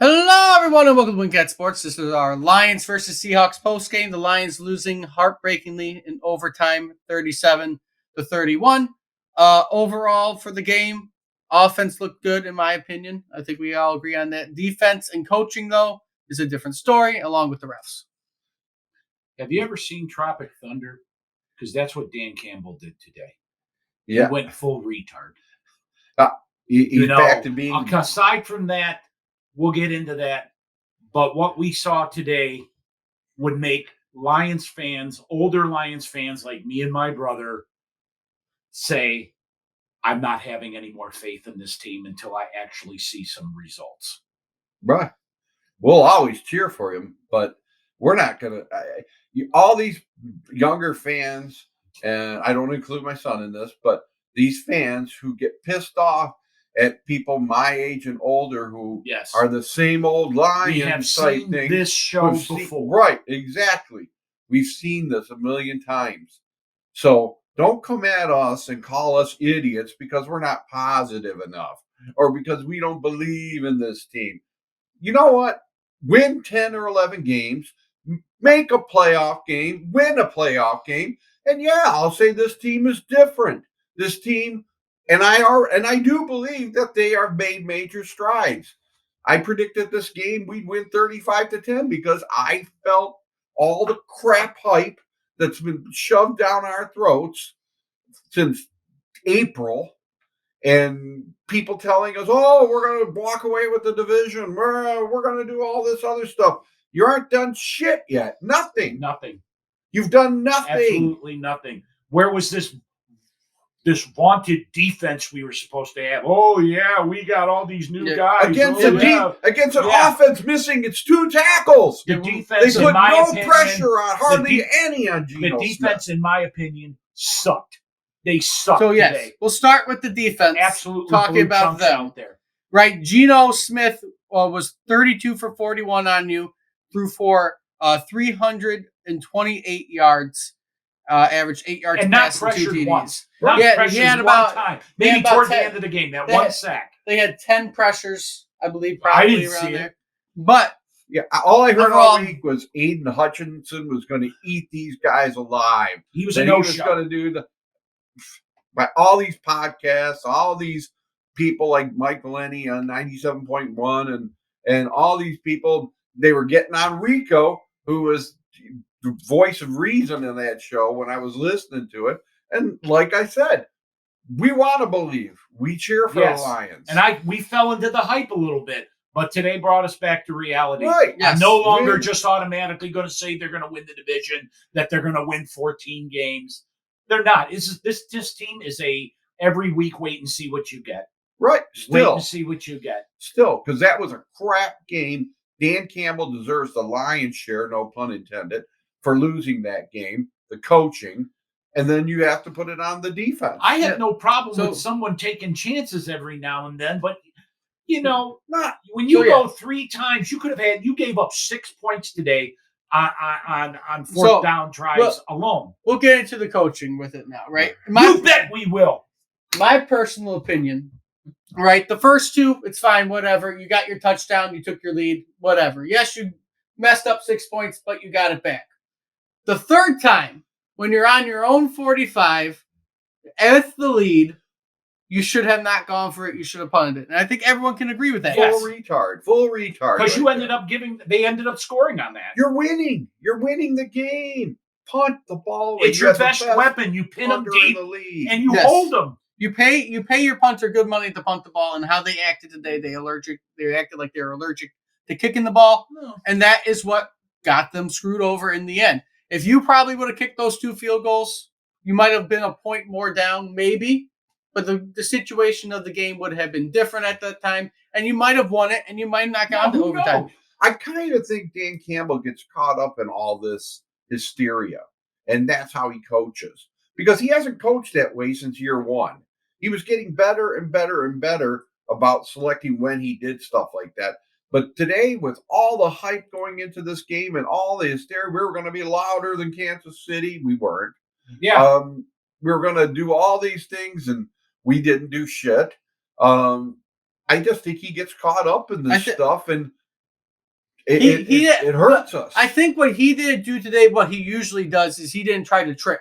Hello, everyone, and welcome to Wingcat Sports. This is our Lions versus Seahawks postgame. The Lions losing heartbreakingly in overtime, 37-31. Overall, for the game, offense looked good, in my opinion. I think we all agree on that. Defense and coaching, though, is a different story, along with the refs. Have you ever seen Tropic Thunder? Because that's what Dan Campbell did today. Yeah. He went full retard. He's back to being. Aside from that, we'll get into that. But what we saw today would make Lions fans, older Lions fans like me and my brother, say, I'm not having any more faith in this team until I actually see some results. Right. We'll always cheer for him, but we're not going to. All these younger fans, and I don't include my son in this, but these fans who get pissed off at people my age and older who are the same old Lions. We have seen this show before. Right, exactly. We've seen this a million times. So don't come at us and call us idiots because we're not positive enough or because we don't believe in this team. You know what? Win 10 or 11 games, make a playoff game, win a playoff game, and I'll say this team is different. This team, and I do believe that they have made major strides. I predicted this game we'd win 35-10 because I felt all the crap hype that's been shoved down our throats since April. And people telling us, oh, we're going to walk away with the division. We're going to do all this other stuff. You aren't done shit yet. Nothing. You've done nothing. Absolutely nothing. Where was this vaunted defense we were supposed to have? Oh, yeah, we got all these new guys. Against an offense missing its 2 tackles. The defense, they put no pressure on hardly any on Geno The defense, Smith. in my opinion, sucked. They sucked So, yes, today. we'll start with the defense. Absolutely. Talking about them. Out there. Right, Geno Smith was 32 for 41 on you, threw for 328 yards, averaged 8 yards and pass not and 2 TDs. Once. Not pressured he had one about, time. Maybe toward the end of the game, one sack. They had 10 pressures, I believe, probably around there. But all I heard all week was Aiden Hutchinson was going to eat these guys alive. He was going to do by all these podcasts, all these people like Mike Lenny on 97.1 and all these people, they were getting on Rico, who was the voice of reason in that show when I was listening to it. And like I said, we want to believe. We cheer for the Lions. And we fell into the hype a little bit, but today brought us back to reality. Right. I'm no longer just automatically going to say they're going to win the division, that they're going to win 14 games. They're not. This team is a every week wait and see what you get. Right. Wait and see what you get. Still, because that was a crap game. Dan Campbell deserves the lion's share, no pun intended, for losing that game, the coaching, and then you have to put it on the defense. I have no problem with someone taking chances every now and then, but when you go 3 times, you gave up 6 points today on fourth down tries alone. We'll get into the coaching with it now, right? You bet we will. My personal opinion, right? The first 2, it's fine, whatever. You got your touchdown, you took your lead, whatever. Yes, you messed up 6 points, but you got it back. The third time, when you're on your own 45, with the lead, you should have not gone for it. You should have punted it. And I think everyone can agree with that. Full retard. Because they ended up scoring on that. You're winning. You're winning the game. Punt the ball. It's your best weapon. You pin them deep and you hold them. You pay your punter good money to punt the ball, and how they acted today, they acted like they were allergic to kicking the ball. No. And that is what got them screwed over in the end. If you probably would have kicked those 2 field goals, you might have been a point more down, maybe. But the situation of the game would have been different at that time, and you might have won it, and you might not get to overtime. I kind of think Dan Campbell gets caught up in all this hysteria, and that's how he coaches. Because he hasn't coached that way since year 1. He was getting better and better and better about selecting when he did stuff like that. But today, with all the hype going into this game and all the hysteria, we were going to be louder than Kansas City. We weren't. Yeah. We were going to do all these things, and we didn't do shit. I just think he gets caught up in this stuff, and It hurts us. I think what he didn't do today, what he usually does, is he didn't try to trick.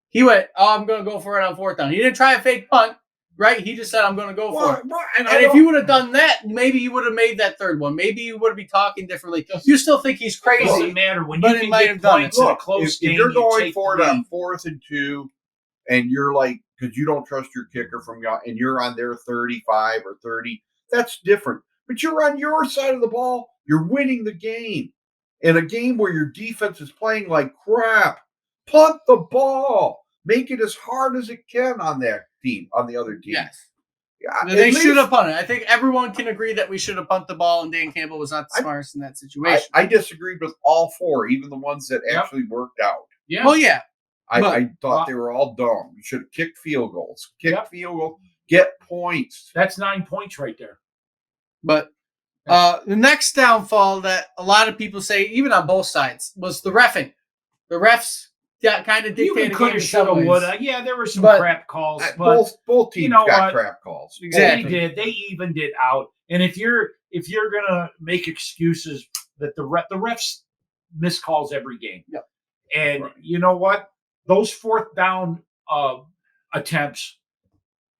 He went, I'm going to go for it on 4th down. He didn't try a fake punt, right? He just said, I'm going to go for it. Right, and if you would have done that, maybe you would have made that 3rd one. Maybe you would be talking differently. You still think he's crazy. It doesn't matter when but you it can might get have done points it. in a Look, close if game. you're you going take for the it on lead. 4th and 2, and you're like, because you don't trust your kicker and you're on their 35 or 30, that's different. But you're on your side of the ball. You're winning the game. In a game where your defense is playing like crap, punt the ball. Make it as hard as it can on that team, on the other team. Yes. Yeah, They should have punted. I think everyone can agree that we should have punted the ball, and Dan Campbell was not the smartest in that situation. I disagreed with all 4, even the ones that actually worked out. Yeah. Well, yeah. I thought they were all dumb. You should have kicked field goals. Field goal, get points. That's 9 points right there. But the next downfall that a lot of people say, even on both sides, was the reffing. The refs got kind of dictated. You could have, should have, would have. Yeah, there were some crap calls. But both teams got crap calls. Exactly. They did. They evened it out. And if you're gonna make excuses that the refs miss calls every game, yep. And you know what? Those 4th down attempts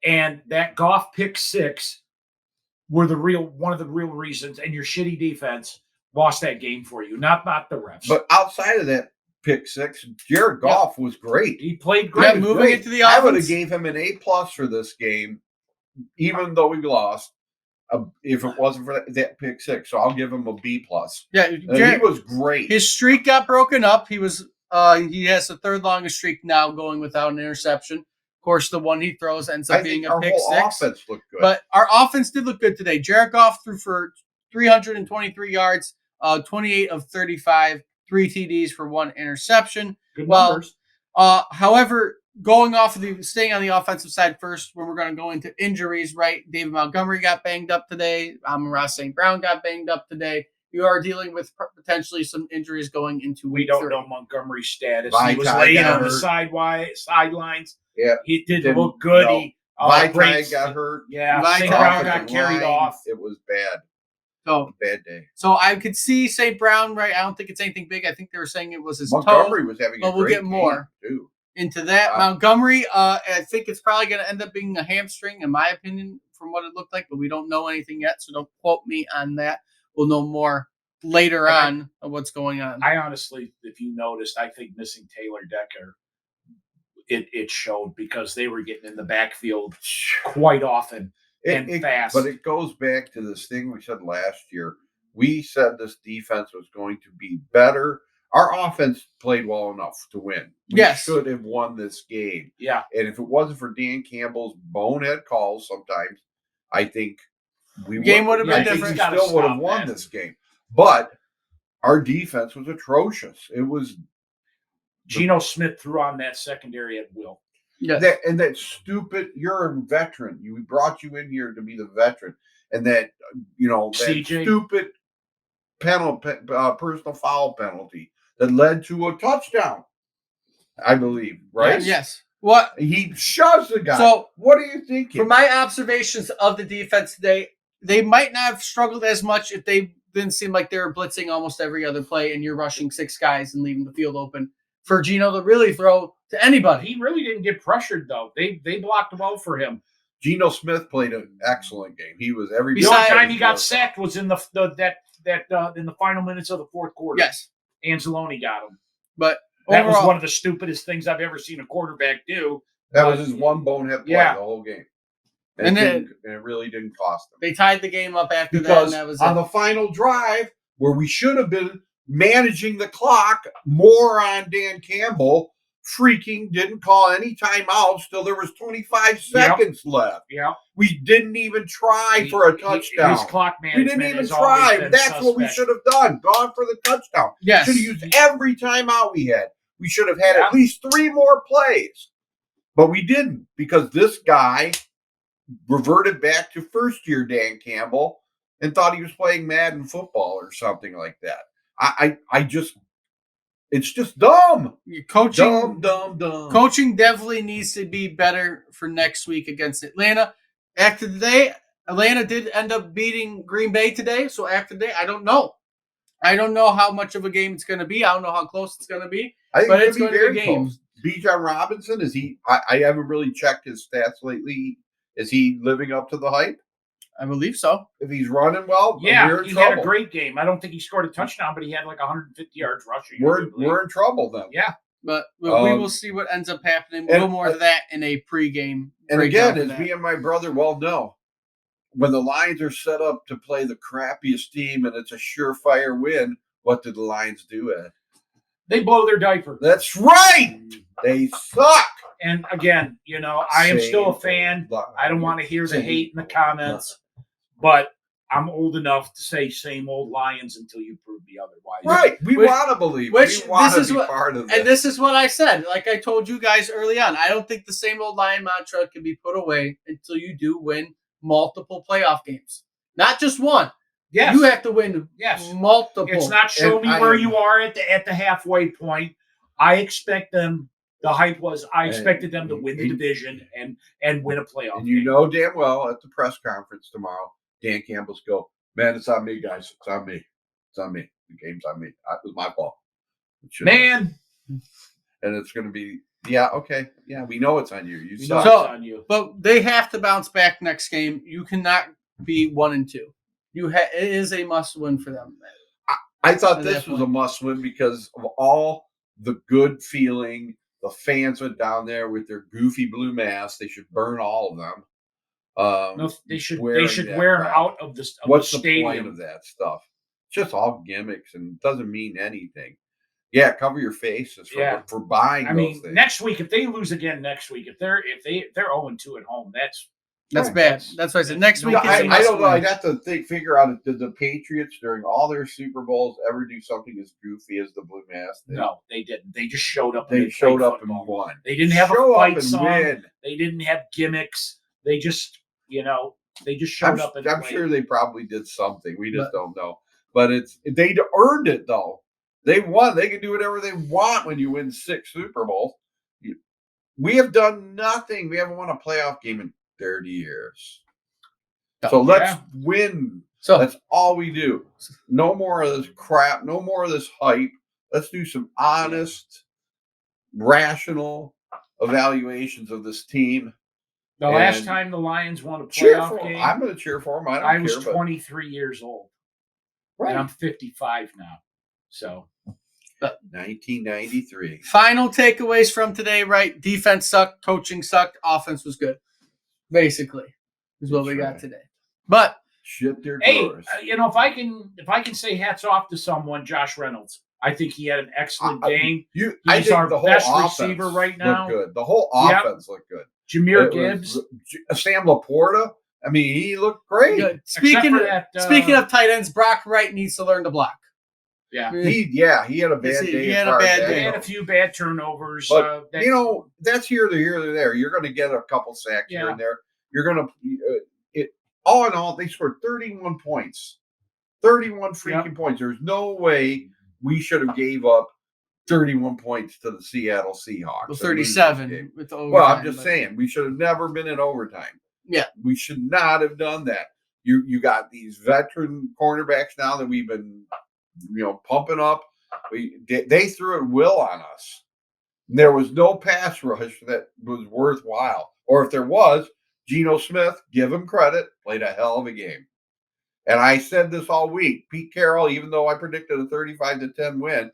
and that Goff pick 6 were one of the real reasons, and your shitty defense lost that game for you, not the refs. But outside of that pick 6, Jared Goff was great. He played great. Yeah, moving into the offense. I would have gave him an A+ for this game, even though we lost. If it wasn't for that pick 6, so I'll give him a B+. Yeah, he was great. His streak got broken up. He has the 3rd longest streak now, going without an interception. Of course, the one he throws ends up being a pick 6. Our offense looked good. But our offense did look good today. Jared Goff threw for 323 yards, 28 of 35, 3 TDs for 1 interception. Good numbers. However, staying on the offensive side first, when we're going to go into injuries, right? David Montgomery got banged up today. Amon-Ra St. Brown got banged up today. You are dealing with potentially some injuries going into week 3. We don't know Montgomery's status. He was laying on the sidelines. Yeah, he didn't look good. No. He got hurt. Yeah, St. Brown got carried off. It was bad. So bad day. So I could see St. Brown, right? I don't think it's anything big. I think they were saying it was his Montgomery toe. was having but a we'll great get more game too. Into that. Montgomery, I think it's probably going to end up being a hamstring, in my opinion, from what it looked like, but we don't know anything yet, so don't quote me on that. We'll know more later on of what's going on. I honestly, if you noticed, I think missing Taylor Decker, it showed, because they were getting in the backfield quite often and fast. But it goes back to this thing we said last year. We said this defense was going to be better. Our offense played well enough to win. We should have won this game. Yeah. And if it wasn't for Dan Campbell's bonehead calls sometimes, I think would have been different. We still would have won this game. But our defense was atrocious. It was Geno Smith threw on that secondary at will. Yes. That stupid, you're a veteran. We brought you in here to be the veteran. And that, that stupid personal foul penalty that led to a touchdown, I believe, right? Yes. What? He shoves the guy. So, what are you thinking? From my observations of the defense today, they might not have struggled as much if they didn't seem like they were blitzing almost every other play and you're rushing 6 guys and leaving the field open for Geno to really throw to anybody. He really didn't get pressured, though. They blocked well for him. Geno Smith played an excellent game. He was every. The only time he got sacked was in the final minutes of the fourth quarter. Yes, Anzalone got him. But that was one of the stupidest things I've ever seen a quarterback do. That was his one bonehead play the whole game. And it really didn't cost them. They tied the game up after that. And that was on the final drive, where we should have been managing the clock, moron Dan Campbell freaking didn't call any timeouts till there was 25 seconds left. Yeah. We didn't even try for a touchdown. His clock management. We didn't even try. That's what we should have done. Gone for the touchdown. Yes. Should have used every timeout we had. We should have had at least 3 more plays. But we didn't, because this guy reverted back to first-year Dan Campbell and thought he was playing Madden football or something like that. It's just dumb. Coaching, dumb. Coaching definitely needs to be better for next week against Atlanta. After today, Atlanta did end up beating Green Bay today. So after today, I don't know. I don't know how much of a game it's going to be. I don't know how close it's going to be. I think But it's it's going to be gonna be very a game. close. Bijan Robinson, is he? I haven't really checked his stats lately. Is he living up to the hype? I believe so. If he's running well, Yeah, we're in he trouble. had a great game. I don't think he scored a touchdown, but he had like 150 yards rushing. We're in trouble then. Yeah. But we will see what ends up happening. We'll and- more of that in a pregame. And breakdown again, for as that. me and my brother well know, when the Lions are set up to play the crappiest team and it's a surefire win, what do the Lions do, Ed? They blow their diaper. That's right. They suck. And again, I am still a Same fan. old I don't want to hear the hate in the comments, but I'm old enough to say same old Lions until you prove the otherwise. Right. We want to believe. We want to be part of this. And this is what I said. Like I told you guys early on, I don't think the same old Lion mantra can be put away until you do win multiple playoff games. Not just one. Yes. You have to win multiple. It's not show me where you are at the halfway point. I expect them. The hype was I expected them to win the division and win a playoff. And game. damn well at the press conference tomorrow, Dan Campbell's go, man, it's on me, guys. It's on me. It's on me. The game's on me. It was my fault. Man. And it's going to be, yeah, okay. Yeah, we know it's on you. You suck. So, it's on you. But they have to bounce back next game. You cannot be 1-2. It is a must win for them. I thought this was a must win because of all the good feeling. The fans went down there with their goofy blue masks. They should burn all of them. No, they should wear them out of the stadium. What's the point of that stuff? It's just all gimmicks and doesn't mean anything. Yeah, cover your faces for buying those things. Next week, if they lose again next week, if they're 0-2 at home, that's bad. That's why I said next week. I don't know. I'd have to figure out, did the Patriots during all their Super Bowls ever do something as goofy as the blue mask? No, they didn't. They just showed up. They showed up and won. They didn't have a fight song. Win. They didn't have gimmicks. They just, they just showed up. I'm sure they probably did something. We just don't know. But they earned it though. They won. They can do whatever they want when you win 6 Super Bowls. We have done nothing. We haven't won a playoff game in 30 years. So let's win. So that's all we do. No more of this crap. No more of this hype. Let's do some honest, rational evaluations of this team. The last time the Lions won a playoff game, I'm going to cheer for them. I was 23 years old. Right. And I'm 55 now. So 1993. Final takeaways from today, right? Defense sucked, coaching sucked, offense was good. Basically, is what we got today. But shit their doors. If I can say hats off to someone, Josh Reynolds. I think he had an excellent game. I think our the whole best receiver right now. Looked good. The whole offense looked good. Jameer Gibbs, Sam Laporta. I mean, he looked great. Good. Speaking of tight ends, Brock Wright needs to learn to block. Yeah, he had a bad day. He had a bad day. He had a few bad turnovers. But that's here to there. You're going to get a couple sacks here and there. You're going to. All in all, they scored 31 points. 31 freaking points. There's no way we should have gave up 31 points to the Seattle Seahawks. Well, 37 with overtime. Well, I'm just saying we should have never been in overtime. Yeah, we should not have done that. You got these veteran cornerbacks now that we've been, pumping up. They threw at will on us. There was no pass rush that was worthwhile. Or if there was, Geno Smith, give him credit, played a hell of a game. And I said this all week. Pete Carroll, even though I predicted a 35-10 win,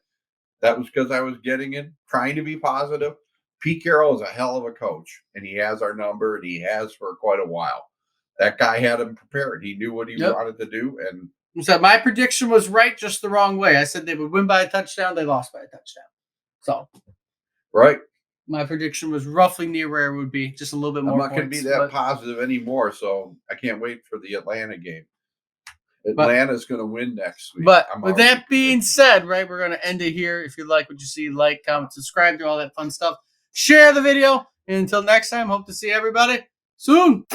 that was because I was trying to be positive. Pete Carroll is a hell of a coach, and he has our number, and he has for quite a while. That guy had him prepared. He knew what he wanted to do. And so my prediction was right, just the wrong way. I said they would win by a touchdown. They lost by a touchdown. So, right. My prediction was roughly near where it would be, just a little bit more. I'm not going to be that positive anymore, so I can't wait for the Atlanta game. Atlanta's going to win next week. But with that being said, right, we're going to end it here. If you like what you see, like, comment, subscribe, do all that fun stuff. Share the video. And until next time, hope to see everybody soon.